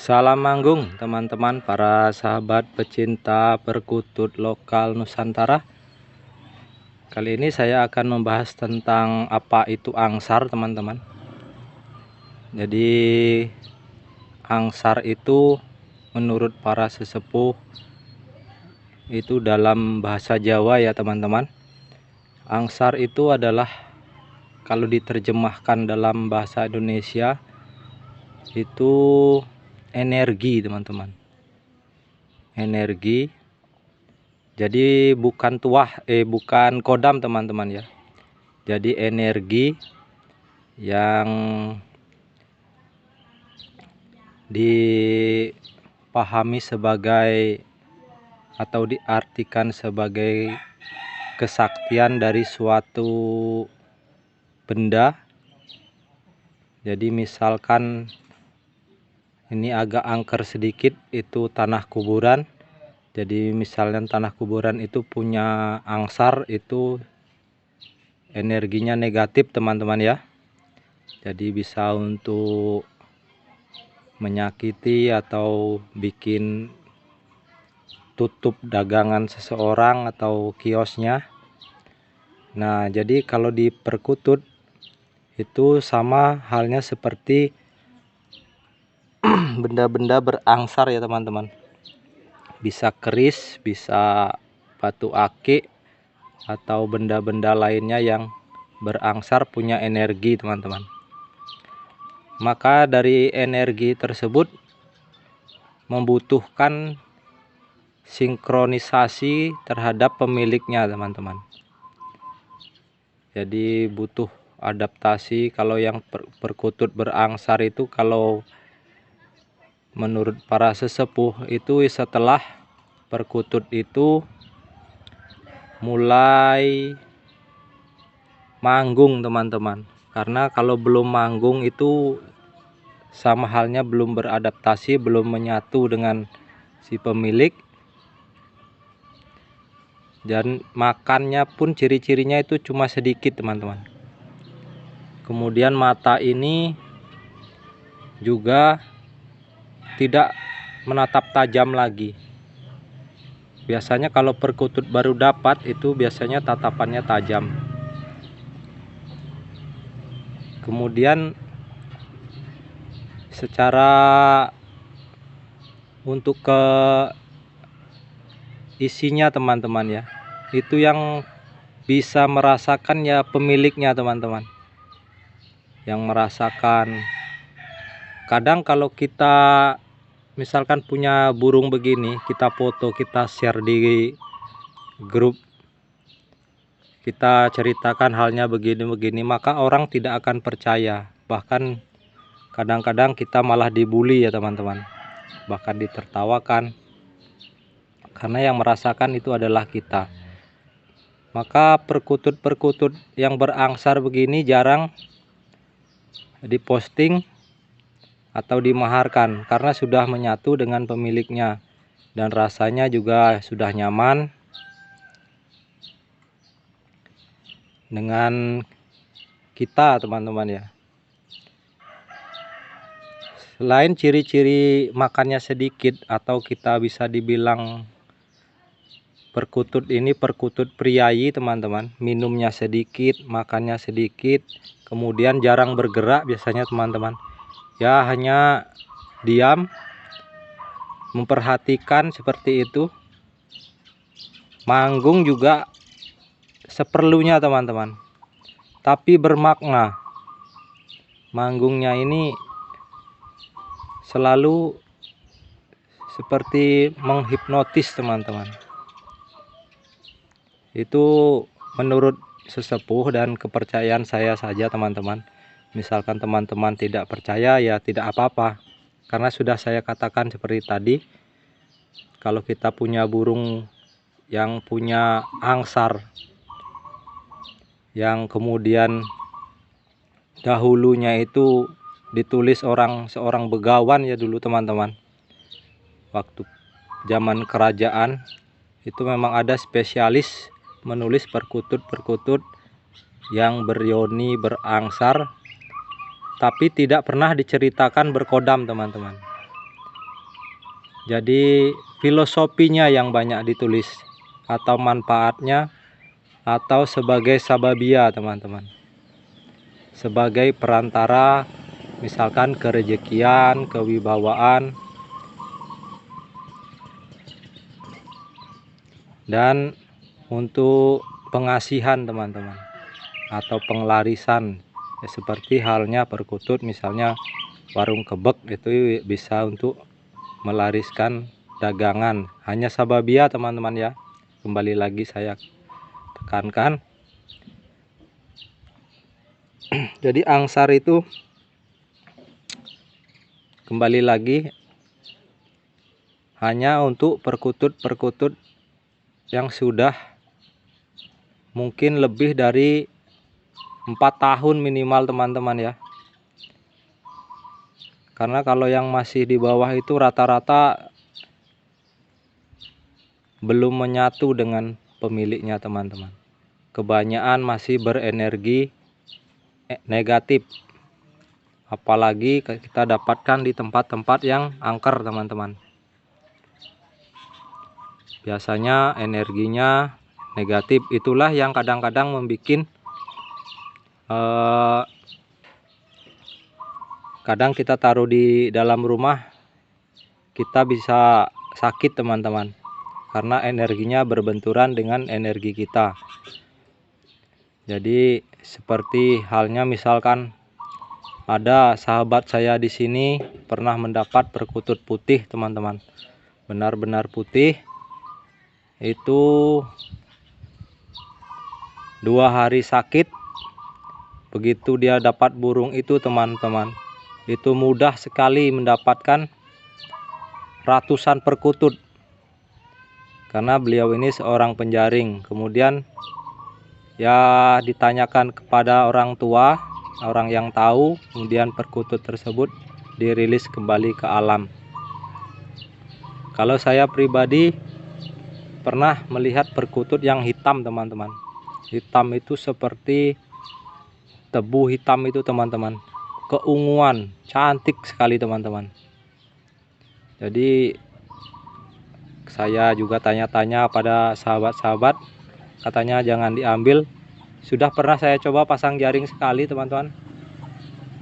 Salam manggung teman-teman para sahabat pecinta perkutut lokal Nusantara. Kali ini saya akan membahas tentang apa itu angsar teman-teman. Jadi angsar itu menurut para sesepuh itu dalam bahasa Jawa ya teman-teman. Angsar itu adalah kalau diterjemahkan dalam bahasa Indonesia itu energi teman-teman. Energi. Jadi bukan bukan kodam teman-teman ya. Jadi energi yang dipahami sebagai atau diartikan sebagai kesaktian dari suatu benda. Jadi misalkan ini agak angker sedikit, itu tanah kuburan. Jadi misalnya tanah kuburan itu punya angsar, itu energinya negatif teman-teman ya. Jadi bisa untuk menyakiti atau bikin tutup dagangan seseorang atau kiosnya. Nah, jadi kalau di perkutut itu sama halnya seperti benda-benda berangsar ya teman-teman. Bisa keris, bisa batu akik, atau benda-benda lainnya yang berangsar punya energi teman-teman. Maka dari energi tersebut membutuhkan sinkronisasi terhadap pemiliknya teman-teman. Jadi butuh adaptasi. Kalau yang perkutut berangsar itu, kalau menurut para sesepuh itu setelah perkutut itu mulai manggung teman-teman. Karena kalau belum manggung itu sama halnya belum beradaptasi, belum menyatu dengan si pemilik. Dan makannya pun ciri-cirinya itu cuma sedikit teman-teman. Kemudian mata ini juga tidak menatap tajam lagi. Biasanya kalau perkutut baru dapat itu biasanya tatapannya tajam. Kemudian secara untuk ke isinya teman-teman ya, itu yang bisa merasakan ya pemiliknya teman-teman, yang merasakan. Kadang kalau kita misalkan punya burung begini, kita foto, kita share di grup, kita ceritakan halnya begini-begini, maka orang tidak akan percaya. Bahkan kadang-kadang kita malah dibully ya teman-teman, bahkan ditertawakan, karena yang merasakan itu adalah kita. Maka perkutut-perkutut yang berangsar begini jarang diposting atau dimaharkan, karena sudah menyatu dengan pemiliknya dan rasanya juga sudah nyaman dengan kita teman-teman ya. Selain ciri-ciri makannya sedikit, atau kita bisa dibilang perkutut ini perkutut priayi teman-teman, minumnya sedikit, makannya sedikit, kemudian jarang bergerak biasanya teman-teman ya, hanya diam memperhatikan seperti itu. Manggung juga seperlunya teman-teman, tapi bermakna. Manggungnya ini selalu seperti menghipnotis teman-teman. Itu menurut sesepuh dan kepercayaan saya saja teman-teman. Misalkan teman-teman tidak percaya ya tidak apa-apa, karena sudah saya katakan seperti tadi, kalau kita punya burung yang punya angsar, yang kemudian dahulunya itu ditulis seorang begawan ya dulu teman-teman, waktu zaman kerajaan itu memang ada spesialis menulis perkutut-perkutut yang beryoni berangsar, tapi tidak pernah diceritakan berkodam teman-teman. Jadi filosofinya yang banyak ditulis, atau manfaatnya, atau sebagai sababia teman-teman, sebagai perantara misalkan kerejekian, kewibawaan, dan untuk pengasihan teman-teman, atau penglarisan ya, seperti halnya perkutut, misalnya warung kebek itu bisa untuk melariskan dagangan. Hanya sababia teman-teman ya, kembali lagi saya tekankan. Jadi angsar itu kembali lagi hanya untuk perkutut-perkutut yang sudah mungkin lebih dari 4 tahun minimal teman-teman ya. Karena kalau yang masih di bawah itu rata-rata belum menyatu dengan pemiliknya teman-teman. Kebanyakan masih berenergi negatif. Apalagi kita dapatkan di tempat-tempat yang angker teman-teman. Biasanya energinya negatif. Itulah yang kadang-kadang membuat kadang kita taruh di dalam rumah, kita bisa sakit teman-teman, karena energinya berbenturan dengan energi kita. Jadi seperti halnya misalkan ada sahabat saya di sini pernah mendapat perkutut putih teman-teman, benar-benar putih. Itu 2 hari sakit. Begitu dia dapat burung itu teman-teman, itu mudah sekali mendapatkan ratusan perkutut, karena beliau ini seorang penjaring. Kemudian ya ditanyakan kepada orang tua, orang yang tahu, kemudian perkutut tersebut dirilis kembali ke alam. Kalau saya pribadi pernah melihat perkutut yang hitam teman-teman. Hitam itu seperti tebu hitam itu teman-teman, keunguan, cantik sekali teman-teman. Jadi saya juga tanya-tanya pada sahabat-sahabat, katanya jangan diambil. Sudah pernah saya coba pasang jaring sekali teman-teman.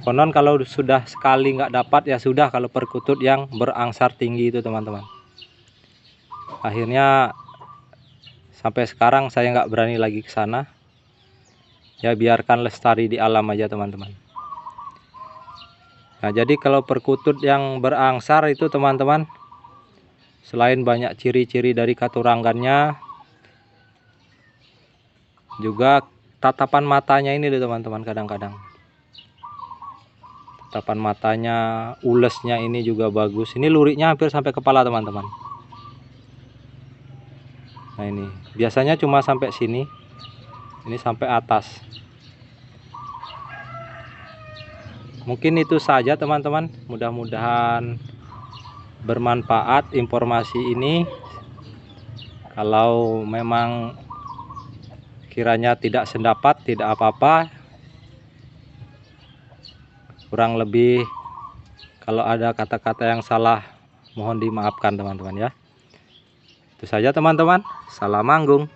Konon kalau sudah sekali nggak dapat ya sudah, kalau perkutut yang berangsar tinggi itu teman-teman. Akhirnya sampai sekarang saya nggak berani lagi ke sana. Ya biarkan lestari di alam aja teman-teman. Nah jadi kalau perkutut yang berangsar itu teman-teman, selain banyak ciri-ciri dari katuranggannya, juga tatapan matanya ini loh teman-teman. Kadang-kadang tatapan matanya, ulesnya ini juga bagus. Ini luriknya hampir sampai kepala teman-teman. Nah ini biasanya cuma sampai sini, ini sampai atas. Mungkin itu saja teman-teman, mudah-mudahan bermanfaat informasi ini. Kalau memang kiranya tidak sependapat, tidak apa-apa. Kurang lebih kalau ada kata-kata yang salah, mohon dimaafkan teman-teman ya. Itu saja teman-teman, salam manggung.